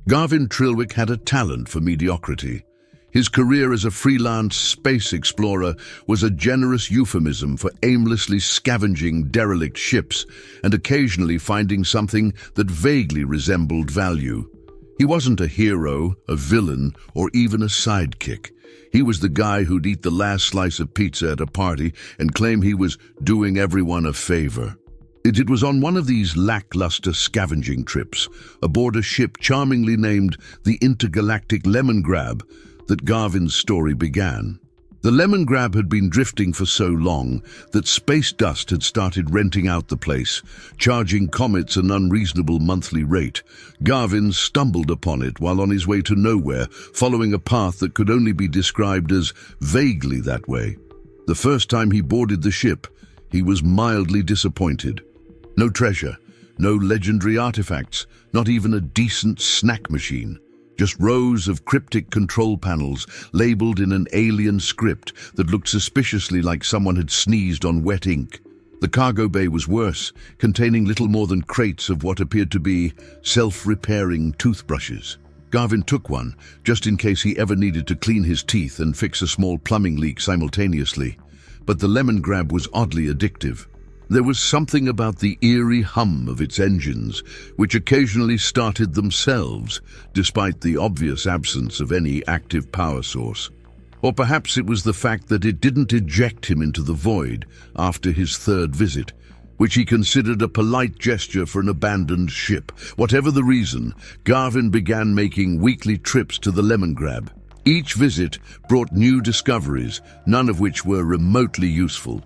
Garvin Trilwick had a talent for mediocrity. His career as a freelance space explorer was a generous euphemism for aimlessly scavenging derelict ships and occasionally finding something that vaguely resembled value. He wasn't a hero, a villain, or even a sidekick. He was the guy who'd eat the last slice of pizza at a party and claim he was doing everyone a favor. It was on one of these lackluster scavenging trips, aboard a ship charmingly named the Intergalactic Lemon Grab, that Garvin's story began. The Lemon Grab had been drifting for so long that space dust had started renting out the place, charging comets an unreasonable monthly rate. Garvin stumbled upon it while on his way to nowhere, following a path that could only be described as vaguely that way. The first time he boarded the ship, he was mildly disappointed. No treasure, no legendary artifacts, not even a decent snack machine. Just rows of cryptic control panels labeled in an alien script that looked suspiciously like someone had sneezed on wet ink. The cargo bay was worse, containing little more than crates of what appeared to be self-repairing toothbrushes. Garvin took one, just in case he ever needed to clean his teeth and fix a small plumbing leak simultaneously. But the Lemon Grab was oddly addictive. There was something about the eerie hum of its engines, which occasionally started themselves, despite the obvious absence of any active power source. Or perhaps it was the fact that it didn't eject him into the void after his third visit, which he considered a polite gesture for an abandoned ship. Whatever the reason, Garvin began making weekly trips to the Lemon Grab. Each visit brought new discoveries, none of which were remotely useful.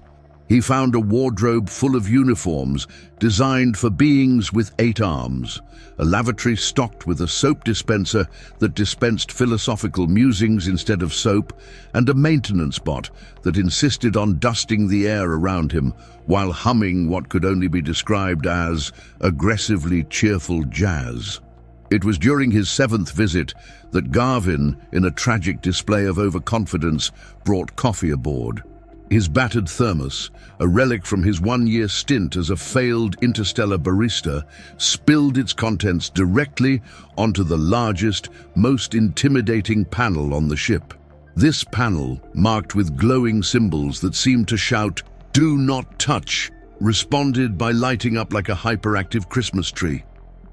He found a wardrobe full of uniforms designed for beings with 8 arms, a lavatory stocked with a soap dispenser that dispensed philosophical musings instead of soap, and a maintenance bot that insisted on dusting the air around him while humming what could only be described as aggressively cheerful jazz. It was during his 7th visit that Garvin, in a tragic display of overconfidence, brought coffee aboard. His battered thermos, a relic from his 1-year stint as a failed interstellar barista, spilled its contents directly onto the largest, most intimidating panel on the ship. This panel, marked with glowing symbols that seemed to shout, "Do not touch," responded by lighting up like a hyperactive Christmas tree.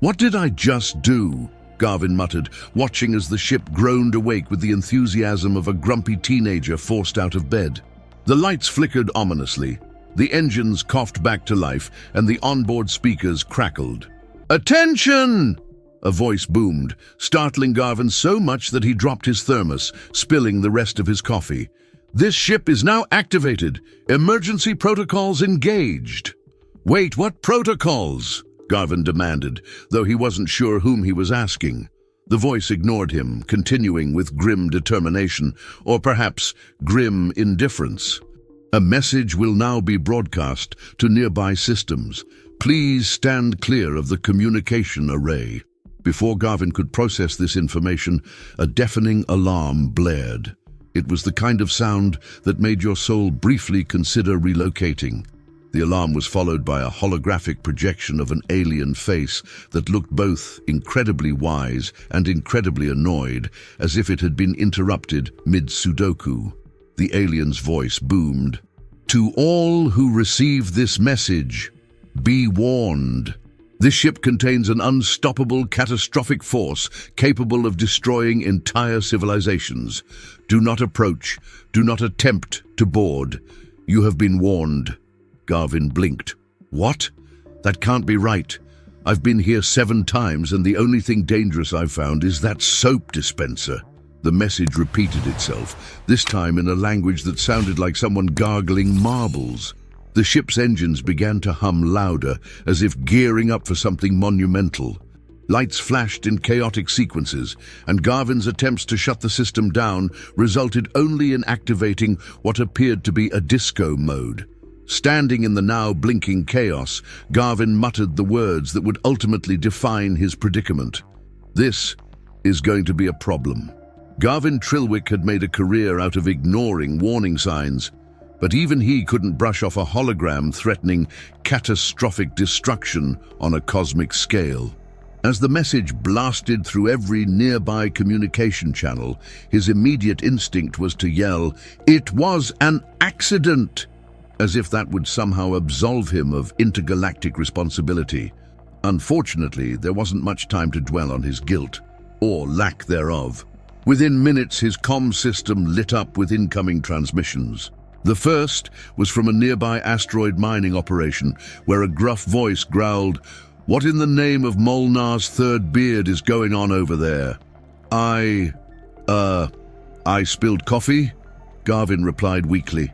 "What did I just do?" Garvin muttered, watching as the ship groaned awake with the enthusiasm of a grumpy teenager forced out of bed. The lights flickered ominously, the engines coughed back to life, and the onboard speakers crackled. "Attention!" a voice boomed, startling Garvin so much that he dropped his thermos, spilling the rest of his coffee. "This ship is now activated. Emergency protocols engaged." "Wait, what protocols?" Garvin demanded, though he wasn't sure whom he was asking. The voice ignored him, continuing with grim determination, or perhaps grim indifference. "A message will now be broadcast to nearby systems. Please stand clear of the communication array." Before Garvin could process this information, a deafening alarm blared. It was the kind of sound that made your soul briefly consider relocating. The alarm was followed by a holographic projection of an alien face that looked both incredibly wise and incredibly annoyed, as if it had been interrupted mid-Sudoku. The alien's voice boomed. "To all who receive this message, be warned. This ship contains an unstoppable, catastrophic force capable of destroying entire civilizations. Do not approach. Do not attempt to board. You have been warned." Garvin blinked. "What? That can't be right. I've been here 7 times and the only thing dangerous I've found is that soap dispenser." The message repeated itself, this time in a language that sounded like someone gargling marbles. The ship's engines began to hum louder, as if gearing up for something monumental. Lights flashed in chaotic sequences, and Garvin's attempts to shut the system down resulted only in activating what appeared to be a disco mode. Standing in the now blinking chaos, Garvin muttered the words that would ultimately define his predicament. "This is going to be a problem." Garvin Trilwick had made a career out of ignoring warning signs, but even he couldn't brush off a hologram threatening catastrophic destruction on a cosmic scale. As the message blasted through every nearby communication channel, his immediate instinct was to yell, "It was an accident!" as if that would somehow absolve him of intergalactic responsibility. Unfortunately, there wasn't much time to dwell on his guilt, or lack thereof. Within minutes, his comm system lit up with incoming transmissions. The first was from a nearby asteroid mining operation, where a gruff voice growled, "What in the name of Molnar's third beard is going on over there?" I spilled coffee?" Garvin replied weakly,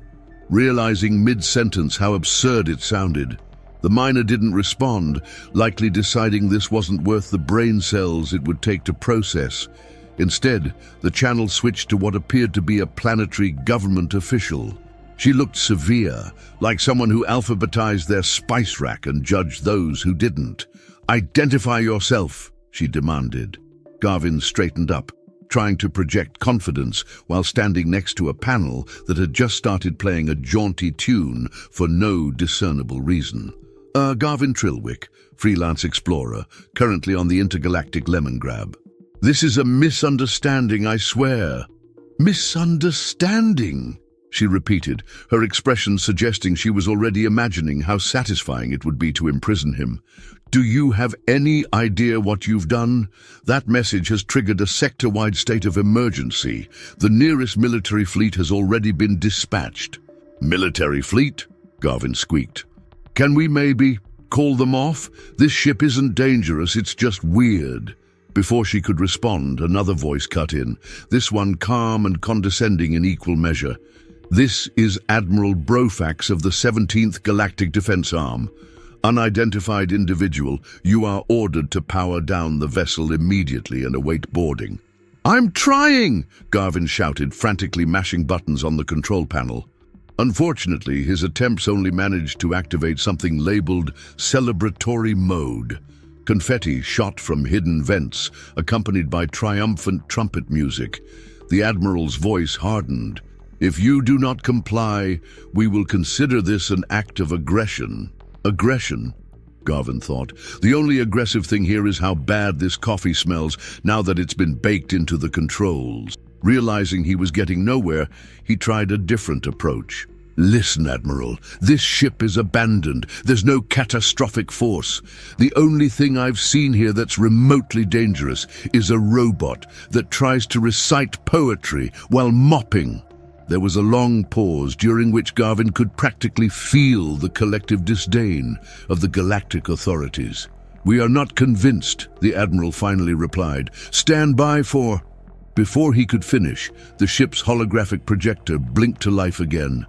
realizing mid-sentence how absurd it sounded. The miner didn't respond, likely deciding this wasn't worth the brain cells it would take to process. Instead, the channel switched to what appeared to be a planetary government official. She looked severe, like someone who alphabetized their spice rack and judged those who didn't. "Identify yourself," she demanded. Garvin straightened up, trying to project confidence while standing next to a panel that had just started playing a jaunty tune for no discernible reason. Garvin Trilwick, freelance explorer, currently on the intergalactic lemon grab. "This is a misunderstanding, I swear." "Misunderstanding?" she repeated, her expression suggesting she was already imagining how satisfying it would be to imprison him. "Do you have any idea what you've done? That message has triggered a sector-wide state of emergency. The nearest military fleet has already been dispatched." "Military fleet?" Garvin squeaked. "Can we maybe call them off? This ship isn't dangerous, it's just weird." Before she could respond, another voice cut in, this one calm and condescending in equal measure. "This is Admiral Brofax of the 17th Galactic Defense Arm. Unidentified individual, you are ordered to power down the vessel immediately and await boarding." "I'm trying!" Garvin shouted, frantically mashing buttons on the control panel. Unfortunately, his attempts only managed to activate something labeled celebratory mode. Confetti shot from hidden vents, accompanied by triumphant trumpet music. The Admiral's voice hardened. "If you do not comply, we will consider this an act of aggression." Aggression? Garvin thought. The only aggressive thing here is how bad this coffee smells now that it's been baked into the controls. Realizing he was getting nowhere, he tried a different approach. "Listen, Admiral, this ship is abandoned. There's no catastrophic force. The only thing I've seen here that's remotely dangerous is a robot that tries to recite poetry while mopping." There was a long pause, during which Garvin could practically feel the collective disdain of the galactic authorities. "We are not convinced," the Admiral finally replied. "Stand by for—" Before he could finish, the ship's holographic projector blinked to life again.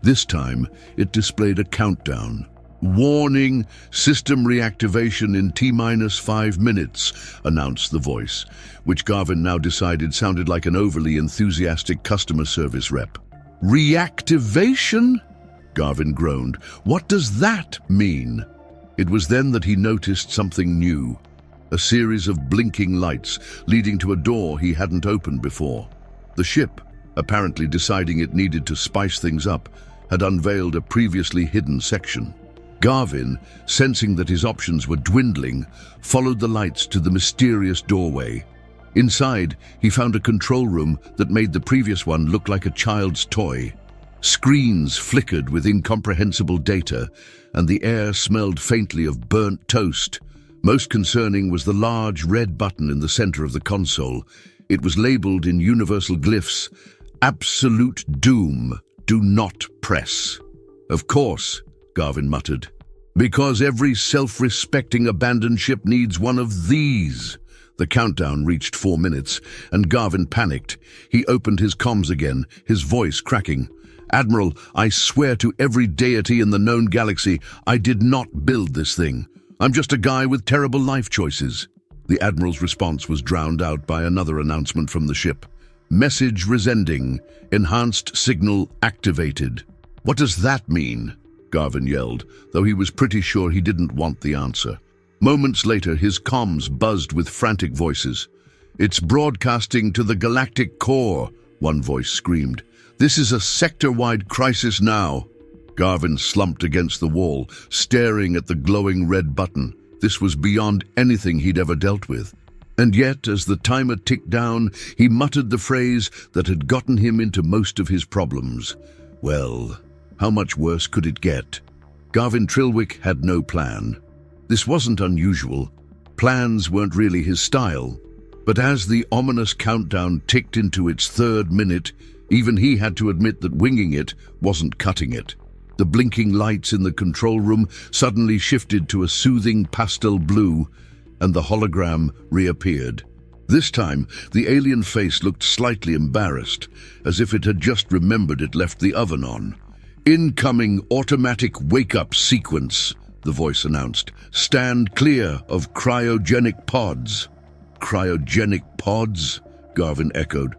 This time, it displayed a countdown. "Warning, system reactivation in T-5 minutes, announced the voice, which Garvin now decided sounded like an overly enthusiastic customer service rep. "Reactivation?" Garvin groaned. "What does that mean?" It was then that he noticed something new. A series of blinking lights leading to a door he hadn't opened before. The ship, apparently deciding it needed to spice things up, had unveiled a previously hidden section. Garvin, sensing that his options were dwindling, followed the lights to the mysterious doorway. Inside, he found a control room that made the previous one look like a child's toy. Screens flickered with incomprehensible data, and the air smelled faintly of burnt toast. Most concerning was the large red button in the center of the console. It was labeled in universal glyphs, "Absolute Doom, do not press." "Of course," Garvin muttered, "because every self-respecting abandoned ship needs one of these." The countdown reached 4 minutes, and Garvin panicked. He opened his comms again, his voice cracking. "Admiral, I swear to every deity in the known galaxy, I did not build this thing. I'm just a guy with terrible life choices." The Admiral's response was drowned out by another announcement from the ship. "Message resending. Enhanced signal activated." "What does that mean?" Garvin yelled, though he was pretty sure he didn't want the answer. Moments later, his comms buzzed with frantic voices. "It's broadcasting to the galactic core," one voice screamed. "This is a sector-wide crisis now." Garvin slumped against the wall, staring at the glowing red button. This was beyond anything he'd ever dealt with. And yet, as the timer ticked down, he muttered the phrase that had gotten him into most of his problems. Well, how much worse could it get? Garvin Trilwick had no plan. This wasn't unusual. Plans weren't really his style. But as the ominous countdown ticked into its third minute, even he had to admit that winging it wasn't cutting it. The blinking lights in the control room suddenly shifted to a soothing pastel blue, and the hologram reappeared. This time, the alien face looked slightly embarrassed, as if it had just remembered it left the oven on. "Incoming automatic wake-up sequence," the voice announced. "Stand clear of cryogenic pods." "Cryogenic pods?" Garvin echoed.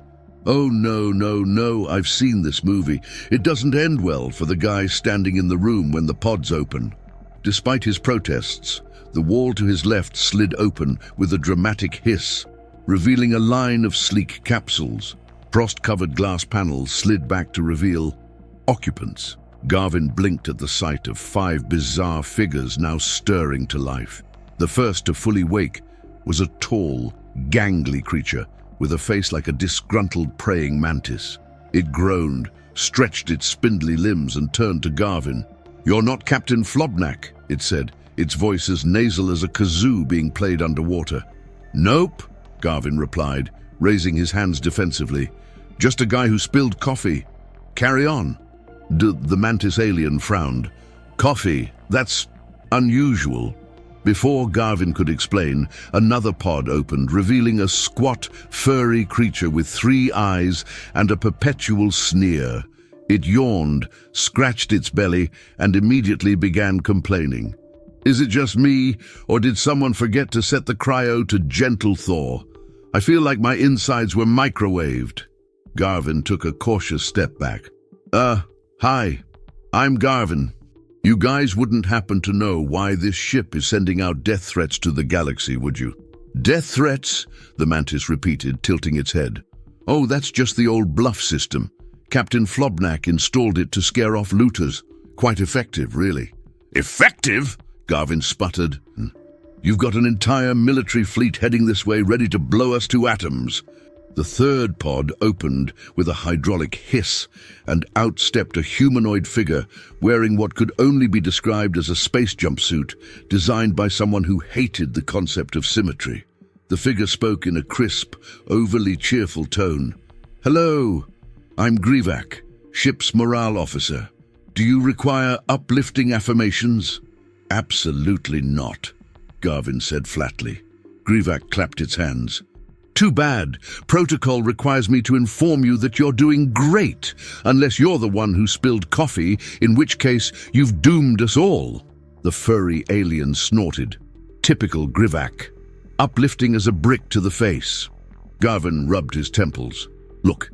"Oh, no, I've seen this movie. It doesn't end well for the guy standing in the room when the pods open." Despite his protests, the wall to his left slid open with a dramatic hiss, revealing a line of sleek capsules. Frost-covered glass panels slid back to reveal occupants. Garvin blinked at the sight of 5 bizarre figures now stirring to life. The first to fully wake was a tall, gangly creature with a face like a disgruntled praying mantis. It groaned, stretched its spindly limbs and turned to Garvin. "You're not Captain Flobnak," it said, its voice as nasal as a kazoo being played underwater. "Nope," Garvin replied, raising his hands defensively. "Just a guy who spilled coffee. Carry on." The mantis alien frowned. "Coffee? That's unusual." Before Garvin could explain, another pod opened, revealing a squat, furry creature with 3 eyes and a perpetual sneer. It yawned, scratched its belly, and immediately began complaining. "Is it just me, or did someone forget to set the cryo to gentle thaw? I feel like my insides were microwaved." Garvin took a cautious step back. Hi, I'm Garvin. You guys wouldn't happen to know why this ship is sending out death threats to the galaxy, would you?" "Death threats?" the mantis repeated, tilting its head. "Oh, that's just the old bluff system. Captain Flobnak installed it to scare off looters. Quite effective, really." "Effective?" Garvin sputtered. "You've got an entire military fleet heading this way, ready to blow us to atoms." The third pod opened with a hydraulic hiss, and out stepped a humanoid figure wearing what could only be described as a space jumpsuit designed by someone who hated the concept of symmetry. The figure spoke in a crisp, overly cheerful tone. "Hello, I'm Grivak, ship's morale officer. Do you require uplifting affirmations?" "Absolutely not," Garvin said flatly. Grivak clapped its hands. "Too bad. Protocol requires me to inform you that you're doing great, unless you're the one who spilled coffee, in which case you've doomed us all." The furry alien snorted. Typical Grivak. Uplifting as a brick to the face. Garvin rubbed his temples. "Look,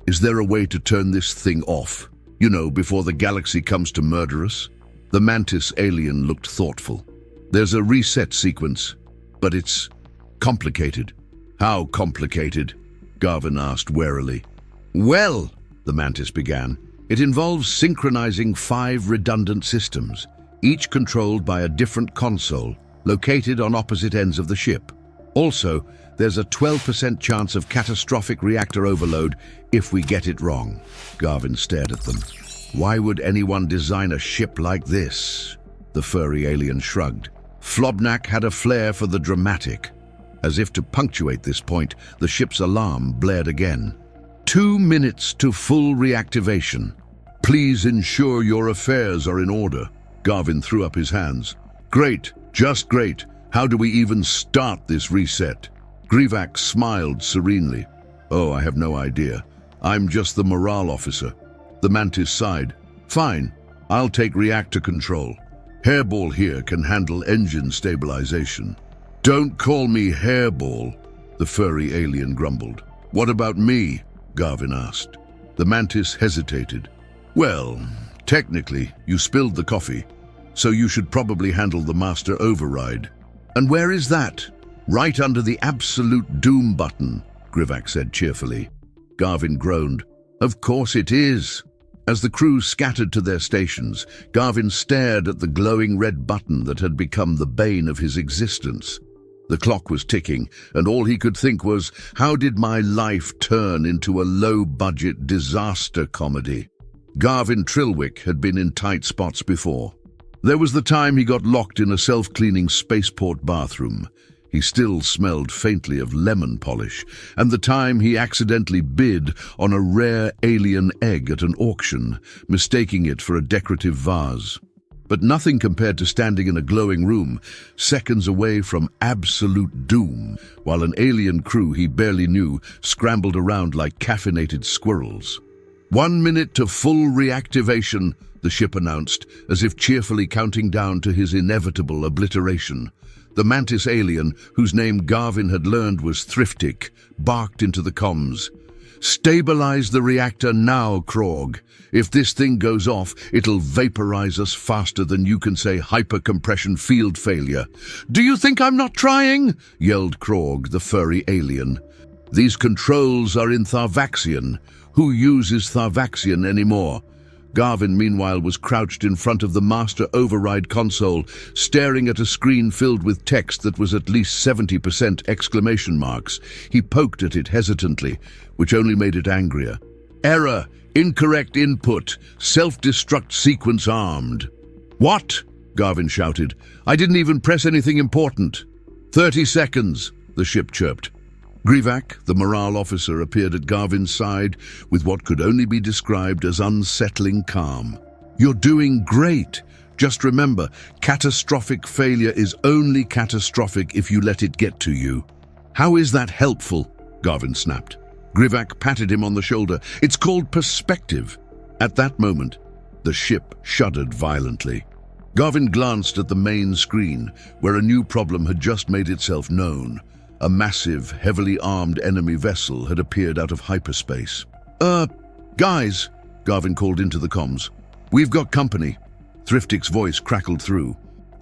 is there a way to turn this thing off? You know, before the galaxy comes to murder us?" The mantis alien looked thoughtful. "There's a reset sequence, but it's complicated." "How complicated?" Garvin asked warily. "Well," the mantis began, "it involves synchronizing 5 redundant systems, each controlled by a different console, located on opposite ends of the ship. Also, there's a 12% chance of catastrophic reactor overload if we get it wrong." Garvin stared at them. "Why would anyone design a ship like this?" The furry alien shrugged. Flobnak had a flair for the dramatic. As if to punctuate this point, the ship's alarm blared again. 2 minutes to full reactivation. Please ensure your affairs are in order." Garvin threw up his hands. "Great, just great. How do we even start this reset?" Grivak smiled serenely. "Oh, I have no idea. I'm just the morale officer." The mantis sighed. "Fine, I'll take reactor control. Hairball here can handle engine stabilization." "Don't call me Hairball," the furry alien grumbled. "What about me?" Garvin asked. The mantis hesitated. "Well, technically, you spilled the coffee, so you should probably handle the master override." "And where is that?" "Right under the absolute doom button," Grivak said cheerfully. Garvin groaned. "Of course it is." As the crew scattered to their stations, Garvin stared at the glowing red button that had become the bane of his existence. The clock was ticking, and all he could think was, how did my life turn into a low-budget disaster comedy? Garvin Trilwick had been in tight spots before. There was the time he got locked in a self-cleaning spaceport bathroom. He still smelled faintly of lemon polish, and the time he accidentally bid on a rare alien egg at an auction, mistaking it for a decorative vase. But nothing compared to standing in a glowing room, seconds away from absolute doom, while an alien crew he barely knew scrambled around like caffeinated squirrels. 1 minute to full reactivation, the ship announced, as if cheerfully counting down to his inevitable obliteration. The mantis alien, whose name Garvin had learned was Thriftic, barked into the comms. "Stabilize the reactor now, Krog. If this thing goes off, it'll vaporize us faster than you can say hypercompression field failure." "Do you think I'm not trying?" yelled Krog, the furry alien. "These controls are in Tharvaxian. Who uses Tharvaxian anymore?" Garvin, meanwhile, was crouched in front of the master override console, staring at a screen filled with text that was at least 70% exclamation marks. He poked at it hesitantly, which only made it angrier. "Error! Incorrect input! Self-destruct sequence armed!" "What?" Garvin shouted. "I didn't even press anything important." 30 seconds, the ship chirped. Grivak, the morale officer, appeared at Garvin's side with what could only be described as unsettling calm. "You're doing great. Just remember, catastrophic failure is only catastrophic if you let it get to you." "How is that helpful?" Garvin snapped. Grivak patted him on the shoulder. "It's called perspective." At that moment, the ship shuddered violently. Garvin glanced at the main screen, where a new problem had just made itself known. A massive, heavily armed enemy vessel had appeared out of hyperspace. Guys," Garvin called into the comms. "We've got company." Thriftic's voice crackled through.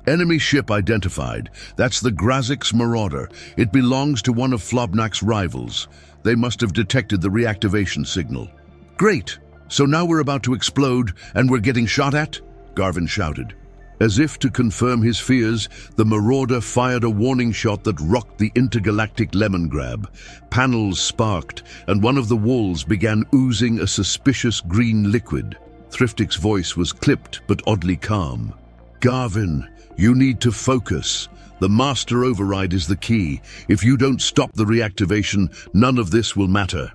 "Enemy ship identified. That's the Grazix Marauder. It belongs to one of Flobnak's rivals. They must have detected the reactivation signal." "Great! So now we're about to explode and we're getting shot at?" Garvin shouted. As if to confirm his fears, the Marauder fired a warning shot that rocked the intergalactic lemon grab. Panels sparked, and one of the walls began oozing a suspicious green liquid. Thriftic's voice was clipped but oddly calm. "Garvin, you need to focus. The master override is the key. If you don't stop the reactivation, none of this will matter."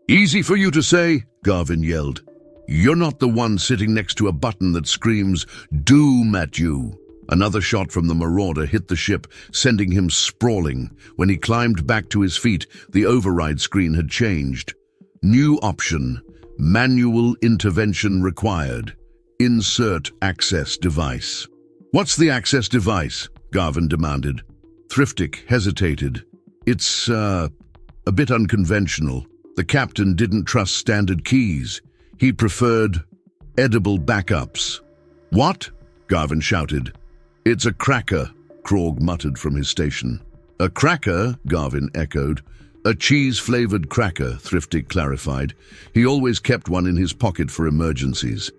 "Easy for you to say," Garvin yelled. "You're not the one sitting next to a button that screams doom at you." Another shot from the Marauder hit the ship, sending him sprawling. When he climbed back to his feet, the override screen had changed. New option: manual intervention required. Insert access device. "What's the access device?" Garvin demanded. Thriftic hesitated. "It's, a bit unconventional. The captain didn't trust standard keys. He preferred edible backups." "What?" Garvin shouted. "It's a cracker," Krog muttered from his station. "A cracker?" Garvin echoed. "A cheese-flavored cracker," Thriftic clarified. He always kept one in his pocket for emergencies.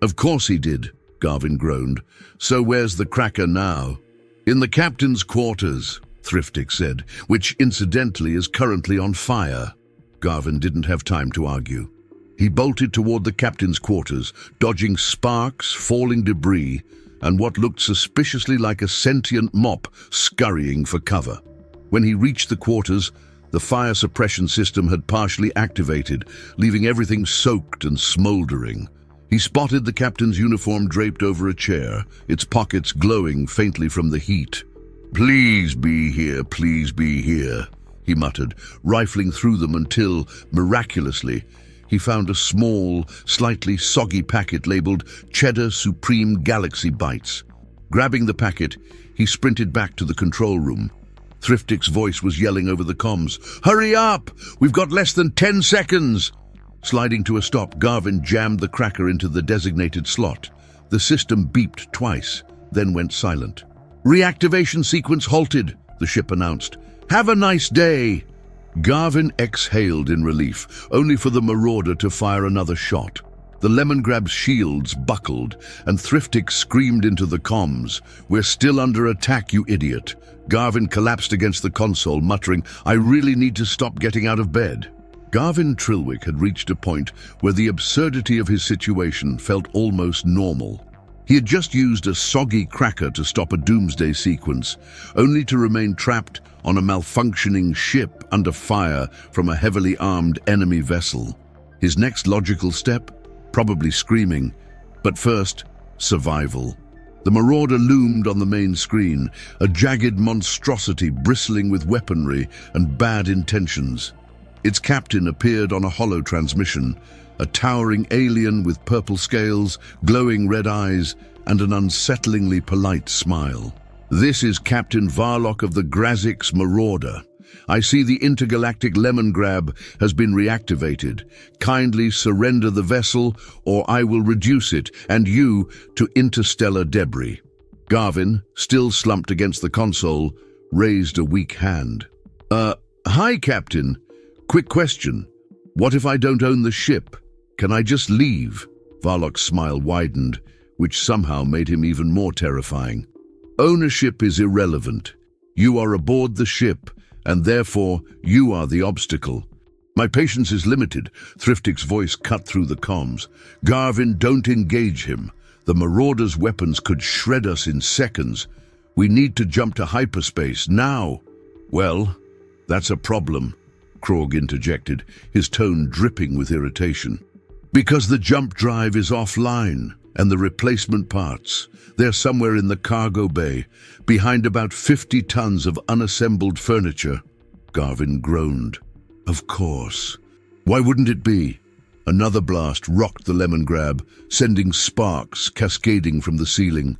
"Of course he did," Garvin groaned. "So where's the cracker now?" "In the captain's quarters," Thriftic said, "which incidentally is currently on fire." Garvin didn't have time to argue. He bolted toward the captain's quarters, dodging sparks, falling debris, and what looked suspiciously like a sentient mop scurrying for cover. When he reached the quarters, the fire suppression system had partially activated, leaving everything soaked and smoldering. He spotted the captain's uniform draped over a chair, its pockets glowing faintly from the heat. "Please be here," he muttered, rifling through them until, miraculously, he found a small, slightly soggy packet labeled Cheddar Supreme Galaxy Bites. Grabbing the packet, he sprinted back to the control room. Thriftic's voice was yelling over the comms. "Hurry up! We've got less than 10 seconds!" Sliding to a stop, Garvin jammed the cracker into the designated slot. The system beeped twice, then went silent. "Reactivation sequence halted," the ship announced. "Have a nice day." Garvin exhaled in relief, only for the Marauder to fire another shot. The Lemongrab's shields buckled, and Thriftic screamed into the comms, "We're still under attack, you idiot." Garvin collapsed against the console, muttering, "I really need to stop getting out of bed." Garvin Trilwick had reached a point where the absurdity of his situation felt almost normal. He had just used a soggy cracker to stop a doomsday sequence, only to remain trapped on a malfunctioning ship under fire from a heavily armed enemy vessel. His next logical step? Probably screaming. But first, survival. The Marauder loomed on the main screen, a jagged monstrosity bristling with weaponry and bad intentions. Its captain appeared on a holo transmission, a towering alien with purple scales, glowing red eyes, and an unsettlingly polite smile. "This is Captain Varlock of the Grazix Marauder. I see the intergalactic Lemongrab has been reactivated. Kindly surrender the vessel, or I will reduce it, and you, to interstellar debris." Garvin, still slumped against the console, raised a weak hand. Hi, Captain. Quick question. What if I don't own the ship? Can I just leave?" Varlock's smile widened, which somehow made him even more terrifying. "Ownership is irrelevant. You are aboard the ship, and therefore you are the obstacle." "My patience is limited," Thriftic's voice cut through the comms. "Garvin, don't engage him. The Marauder's weapons could shred us in seconds. We need to jump to hyperspace, now." "Well, that's a problem," Krog interjected, his tone dripping with irritation. "Because the jump drive is offline, and the replacement parts, they're somewhere in the cargo bay, behind about 50 tons of unassembled furniture." Garvin groaned. "Of course. Why wouldn't it be?" Another blast rocked the Lemongrab, sending sparks cascading from the ceiling.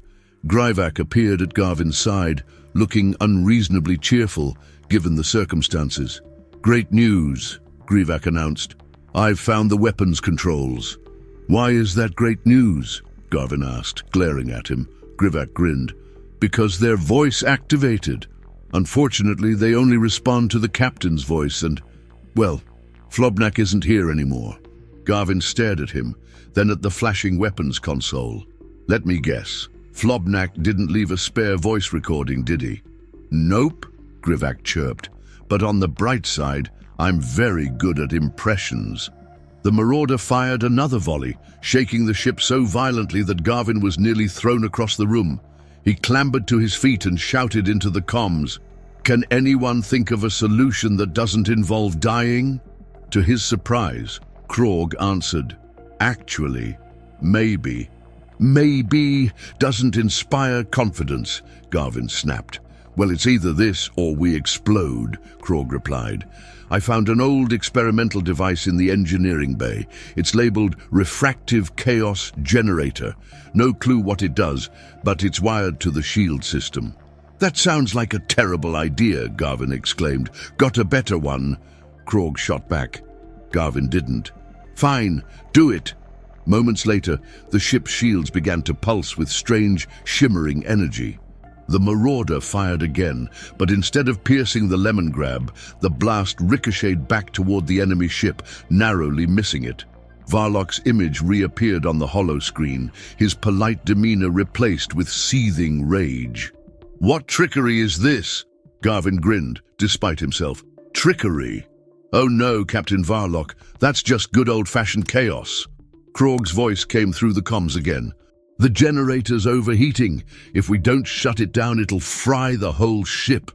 Gryvac appeared at Garvin's side, looking unreasonably cheerful, given the circumstances. "Great news," Gryvac announced. "I've found the weapons controls." "Why is that great news?" Garvin asked, glaring at him. Gryvac grinned. "Because they're voice-activated. Unfortunately, they only respond to the captain's voice and, well, Flobnak isn't here anymore." Garvin stared at him, then at the flashing weapons console. "Let me guess. Flobnak didn't leave a spare voice recording, did he?" "Nope," Gryvac chirped. "But on the bright side, I'm very good at impressions." The Marauder fired another volley, shaking the ship so violently that Garvin was nearly thrown across the room. He clambered to his feet and shouted into the comms, "Can anyone think of a solution that doesn't involve dying?" To his surprise, Krog answered, "Actually, maybe." "Maybe doesn't inspire confidence," Garvin snapped. "Well, it's either this or we explode," Krog replied. "I found an old experimental device in the engineering bay. It's labeled Refractive Chaos Generator. No clue what it does, but it's wired to the shield system." "That sounds like a terrible idea," Garvin exclaimed. "Got a better one?" Krog shot back. Garvin didn't. "Fine, do it." Moments later, the ship's shields began to pulse with strange, shimmering energy. The Marauder fired again, but instead of piercing the Lemongrab, the blast ricocheted back toward the enemy ship, narrowly missing it. Varlock's image reappeared on the holo screen, his polite demeanor replaced with seething rage. "What trickery is this?" Garvin grinned, despite himself. "Trickery? Oh no, Captain Varlock, that's just good old-fashioned chaos." Krog's voice came through the comms again. "The generator's overheating. If we don't shut it down, it'll fry the whole ship."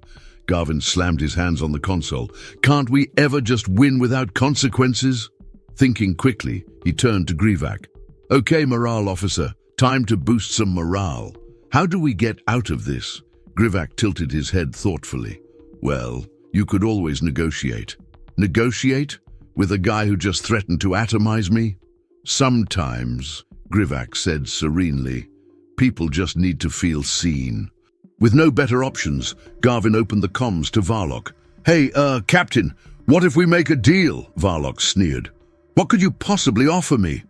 Garvin slammed his hands on the console. "Can't we ever just win without consequences?" Thinking quickly, he turned to Gryvac. "Okay, morale officer, time to boost some morale. How do we get out of this?" Gryvac tilted his head thoughtfully. "Well, you could always negotiate." "Negotiate? With a guy who just threatened to atomize me?" "Sometimes," Gryvac said serenely. "People just need to feel seen." With no better options, Garvin opened the comms to Varlock. "Hey, Captain, what if we make a deal?" Varlock sneered. "What could you possibly offer me?"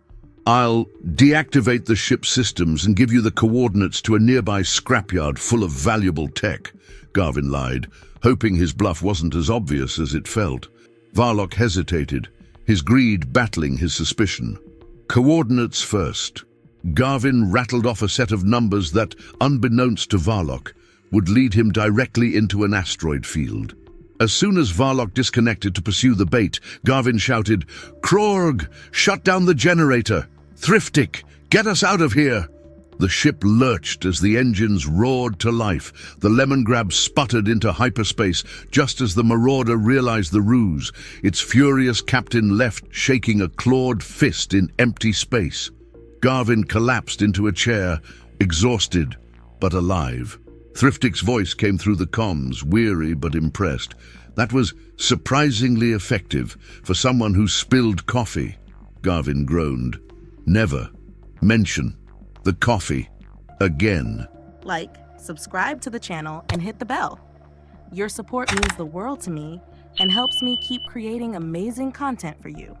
"I'll deactivate the ship's systems and give you the coordinates to a nearby scrapyard full of valuable tech," Garvin lied, hoping his bluff wasn't as obvious as it felt. Varlock hesitated, his greed battling his suspicion. Coordinates first. Garvin rattled off a set of numbers that, unbeknownst to Varlock, would lead him directly into an asteroid field. As soon as Varlock disconnected to pursue the bait, Garvin shouted, "Krorg, shut down the generator! Thriftic, get us out of here!" The ship lurched as the engines roared to life. The lemon grab sputtered into hyperspace just as the Marauder realized the ruse, its furious captain left shaking a clawed fist in empty space. Garvin collapsed into a chair, exhausted but alive. Thriftic's voice came through the comms, weary but impressed. "That was surprisingly effective for someone who spilled coffee." Garvin groaned. "Never mention the coffee again." Like, subscribe to the channel and hit the bell. Your support means the world to me and helps me keep creating amazing content for you.